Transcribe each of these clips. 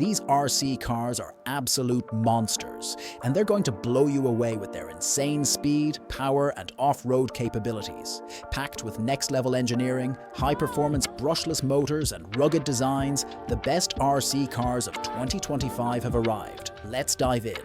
These RC cars are absolute monsters, and they're going to blow you away with their insane speed, power, and off-road capabilities. Packed with next-level engineering, high-performance brushless motors, and rugged designs, the best RC cars of 2025 have arrived. Let's dive in.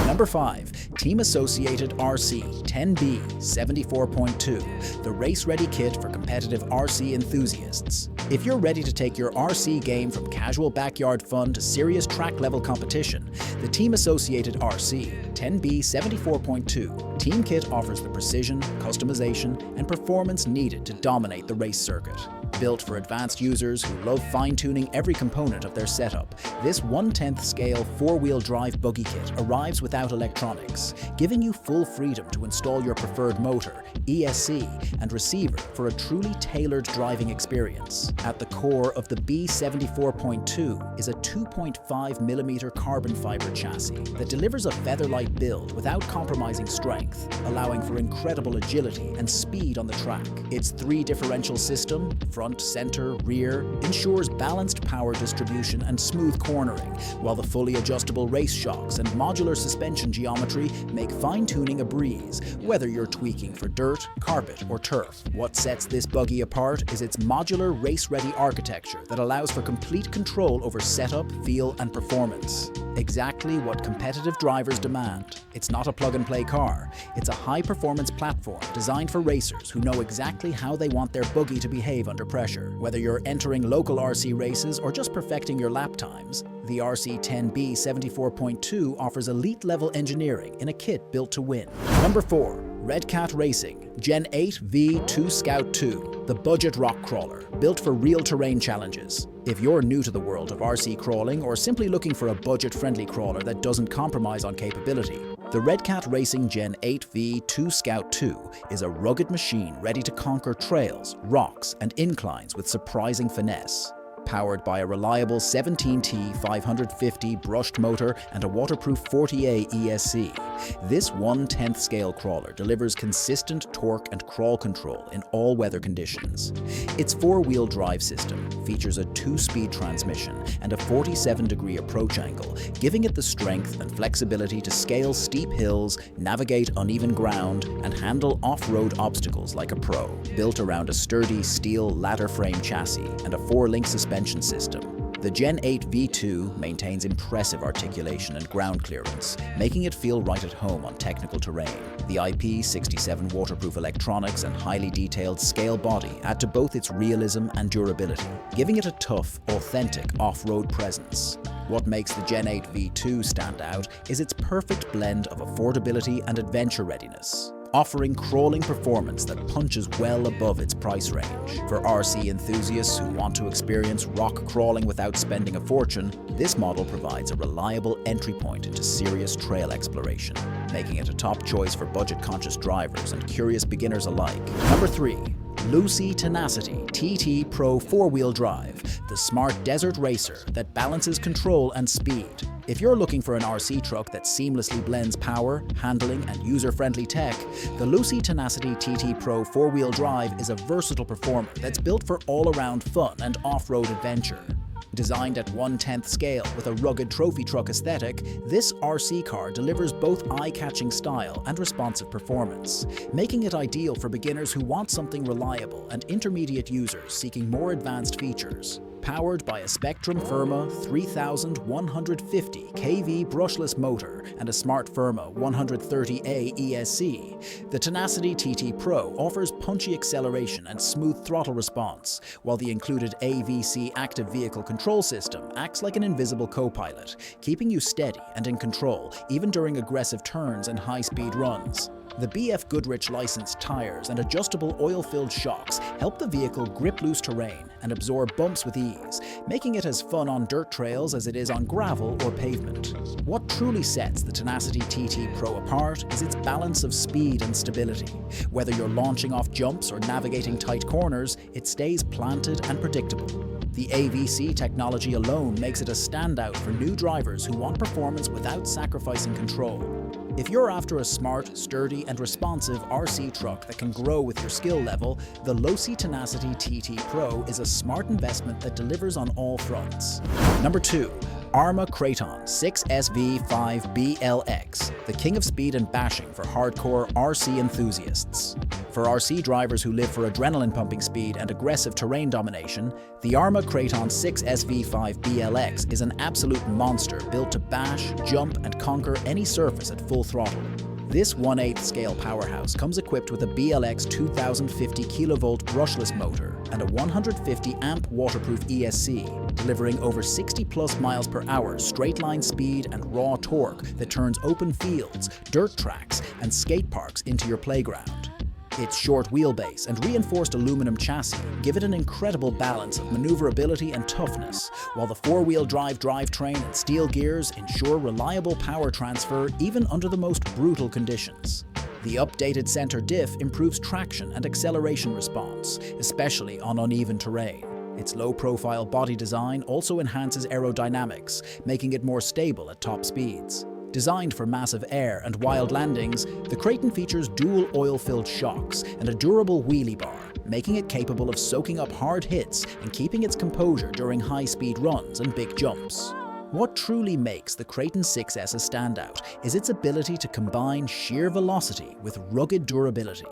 Number 5. Team Associated RC 10B 74.2, the race-ready kit for competitive RC enthusiasts. If you're ready to take your RC game from casual backyard fun to serious track-level competition, the Team Associated RC 10B 74.2 Team Kit offers the precision, customization, and performance needed to dominate the race circuit. Built for advanced users who love fine-tuning every component of their setup, this 1/10 scale 4-wheel drive buggy kit arrives without electronics, giving you full freedom to install your preferred motor, ESC, and receiver for a truly tailored driving experience. At the core of the B74.2 is a 2.5mm carbon fiber chassis that delivers a feather-light build without compromising strength, allowing for incredible agility and speed on the track. Its 3 differential system, front, center, rear, ensures balanced power distribution and smooth cornering, while the fully adjustable race shocks and modular suspension geometry make fine-tuning a breeze, whether you're tweaking for dirt, carpet, or turf. What sets this buggy apart is its modular race-ready architecture that allows for complete control over setup, feel, and performance. Exactly what competitive drivers demand. It's not a plug-and-play car. It's a high-performance platform designed for racers who know exactly how they want their buggy to behave under pressure. Whether you're entering local RC races or just perfecting your lap times, the RC 10B 74.2 offers elite-level engineering in a kit built to win. Number 4. Red Cat Racing Gen 8 V2 Scout 2, the budget rock crawler, built for real terrain challenges. If you're new to the world of RC crawling or simply looking for a budget-friendly crawler that doesn't compromise on capability, the Red Cat Racing Gen 8 V2 Scout 2 is a rugged machine ready to conquer trails, rocks, and inclines with surprising finesse. Powered by a reliable 17T 550 brushed motor and a waterproof 40A ESC, this 1/10 scale crawler delivers consistent torque and crawl control in all weather conditions. Its 4-wheel drive system features a 2-speed transmission and a 47-degree approach angle, giving it the strength and flexibility to scale steep hills, navigate uneven ground, and handle off-road obstacles like a pro. Built around a sturdy steel ladder frame chassis and a 4-link suspension system, the Gen 8 V2 maintains impressive articulation and ground clearance, making it feel right at home on technical terrain. The IP67 waterproof electronics and highly detailed scale body add to both its realism and durability, giving it a tough, authentic off-road presence. What makes the Gen 8 V2 stand out is its perfect blend of affordability and adventure readiness, offering crawling performance that punches well above its price range. For RC enthusiasts who want to experience rock crawling without spending a fortune, this model provides a reliable entry point into serious trail exploration, making it a top choice for budget-conscious drivers and curious beginners alike. Number 3. Losi Tenacity TT Pro 4-wheel drive, the smart desert racer that balances control and speed. If you're looking for an RC truck that seamlessly blends power, handling, and user-friendly tech, the Losi Tenacity TT Pro 4-wheel drive is a versatile performer that's built for all-around fun and off-road adventure. Designed at 1/10 scale with a rugged trophy truck aesthetic, this RC car delivers both eye-catching style and responsive performance, making it ideal for beginners who want something reliable and intermediate users seeking more advanced features. Powered by a Spectrum Firma 3150 kV brushless motor and a Smart Firma 130A ESC, the Tenacity TT Pro offers punchy acceleration and smooth throttle response, while the included AVC active vehicle control system acts like an invisible co-pilot, keeping you steady and in control even during aggressive turns and high-speed runs. The BF Goodrich licensed tires and adjustable oil-filled shocks help the vehicle grip loose terrain and absorb bumps with ease, making it as fun on dirt trails as it is on gravel or pavement. What truly sets the Tenacity TT Pro apart is its balance of speed and stability. Whether you're launching off jumps or navigating tight corners, it stays planted and predictable. The AVC technology alone makes it a standout for new drivers who want performance without sacrificing control. If you're after a smart, sturdy, and responsive RC truck that can grow with your skill level, the Losi Tenacity TT Pro is a smart investment that delivers on all fronts. Number 2. ARRMA Kraton 6SV5BLX, the king of speed and bashing for hardcore RC enthusiasts. For RC drivers who live for adrenaline-pumping speed and aggressive terrain domination, the ARRMA Kraton 6SV5BLX is an absolute monster built to bash, jump, and conquer any surface at full throttle. This 1/8 scale powerhouse comes equipped with a BLX 2050 kV brushless motor and a 150 amp waterproof ESC, delivering over 60+ miles per hour straight-line speed and raw torque that turns open fields, dirt tracks, and skate parks into your playground. Its short wheelbase and reinforced aluminum chassis give it an incredible balance of maneuverability and toughness, while the four-wheel drive drivetrain and steel gears ensure reliable power transfer even under the most brutal conditions. The updated center diff improves traction and acceleration response, especially on uneven terrain. Its low-profile body design also enhances aerodynamics, making it more stable at top speeds. Designed for massive air and wild landings, the Kraton features dual oil-filled shocks and a durable wheelie bar, making it capable of soaking up hard hits and keeping its composure during high-speed runs and big jumps. What truly makes the Kraton 6S a standout is its ability to combine sheer velocity with rugged durability,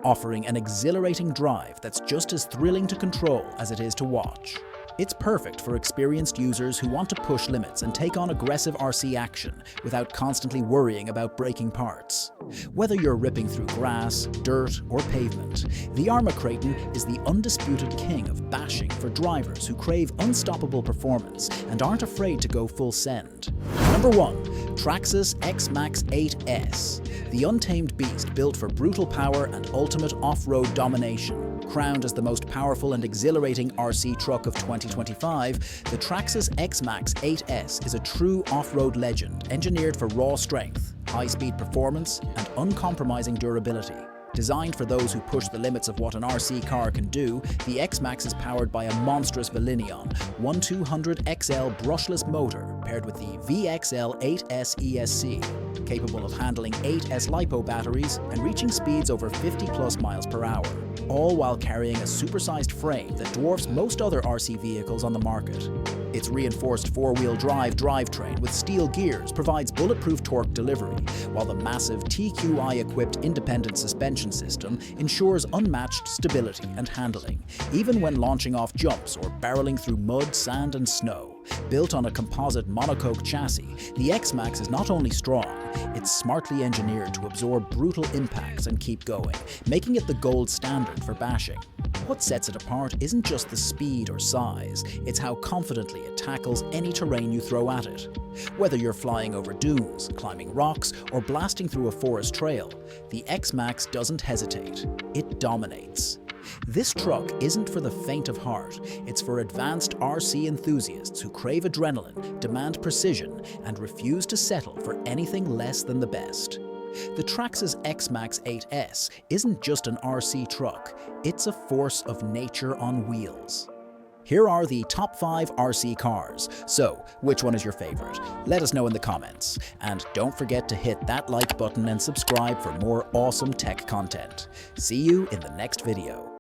offering an exhilarating drive that's just as thrilling to control as it is to watch. It's perfect for experienced users who want to push limits and take on aggressive RC action without constantly worrying about breaking parts. Whether you're ripping through grass, dirt, or pavement, the ARRMA Kraton is the undisputed king of bashing for drivers who crave unstoppable performance and aren't afraid to go full send. Number 1. Traxxas X-Maxx 8S, the untamed beast built for brutal power and ultimate off-road domination. Crowned as the most powerful and exhilarating RC truck of 2025, the Traxxas X-Maxx 8S is a true off-road legend, engineered for raw strength, high-speed performance, and uncompromising durability. Designed for those who push the limits of what an RC car can do, the X-Maxx is powered by a monstrous Velineon 1200XL brushless motor paired with the VXL 8S ESC, capable of handling 8S LiPo batteries and reaching speeds over 50+ miles per hour, all while carrying a supersized frame that dwarfs most other RC vehicles on the market. Its reinforced four-wheel drive drivetrain with steel gears provides bulletproof torque delivery, while the massive TQI-equipped independent suspension system ensures unmatched stability and handling, even when launching off jumps or barreling through mud, sand, and snow. Built on a composite monocoque chassis, the X-Maxx is not only strong, it's smartly engineered to absorb brutal impacts and keep going, making it the gold standard for bashing. What sets it apart isn't just the speed or size, it's how confidently it tackles any terrain you throw at it. Whether you're flying over dunes, climbing rocks, or blasting through a forest trail, the X-Maxx doesn't hesitate. It dominates. This truck isn't for the faint of heart, it's for advanced RC enthusiasts who crave adrenaline, demand precision, and refuse to settle for anything less than the best. The Traxxas X-Maxx 8S isn't just an RC truck, it's a force of nature on wheels. Here are the top 5 RC cars. So, which one is your favorite? Let us know in the comments. And don't forget to hit that like button and subscribe for more awesome tech content. See you in the next video.